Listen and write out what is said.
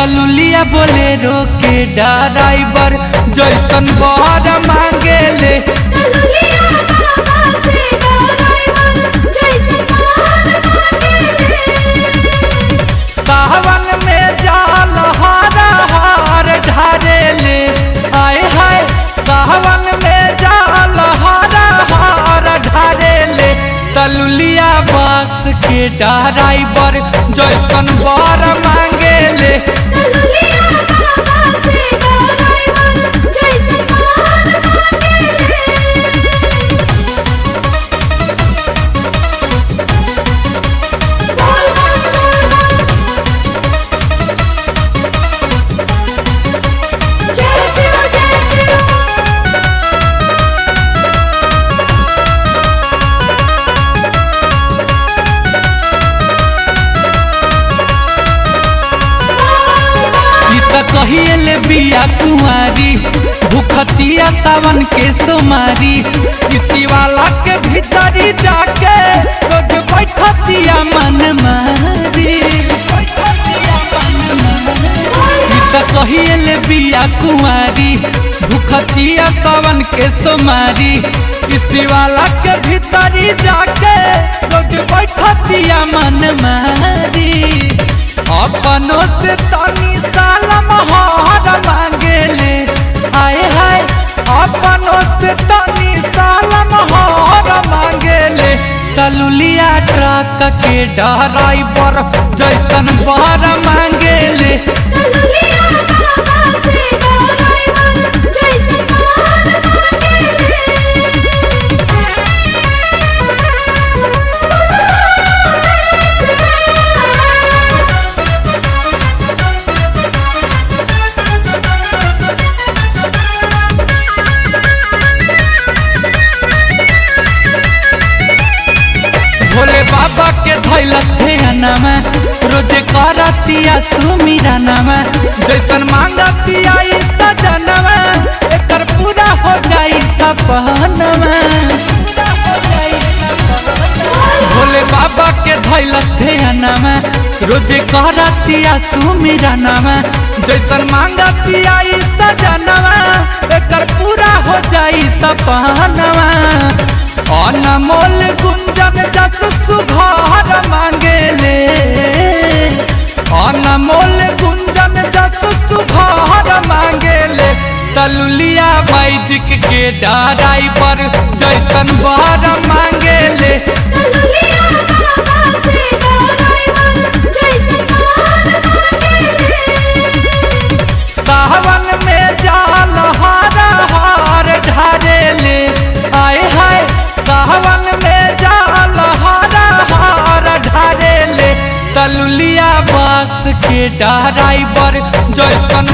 तलुलिया Bolero के driver जैसन बर मांगेले। सावन में जाल हारा हार ढारेले, आए हाय सावन में जाल हारा हार ढारेले। तलुलिया बस के ड्राइवर जैसन बर मांगेले। कहिए बिया कुंवारी भूखतिया सावन के सोमारी, इसी वाला के भीतरी जाके रोज बैठतिया मन मारी। कहिए बिया कुंवारी भूखतिया सावन के सोमारी, इसी वाला के भीतरी जाके रोज बैठतिया मन मारी। अपनों से तनी सालम हार मांगेले, आए हाय अपनों से तनी सालम हार मांगेले। तलुलिया ट्रक के ड्राइवर जैसन बर मांगेले। भोले बाबा के धैलस ध्यानमा रोजे करतिया सुमिरनमा, जैसन मांगतिया सजनवा एकर पूरा हो जाई सपनवा। भोले बाबा के धैलस ध्यानमा रोजे करतिया सुमिरनमा, जैसन मांगतिया सजनवा एकर पूरा हो जाई सपनवा। अनमोल गुंजन जस सुधार मांगेले, अनमोल गुंजन जस सुधार मांगेले। तलुलिया मैजिक के ड्राइवर जैसन बर मांगेले। सावन में जाल हारा हार ढारेले, आए हाय सावन में जाल हारा हार ढारेले। तलुलिया बस के ड्राइवर जैसन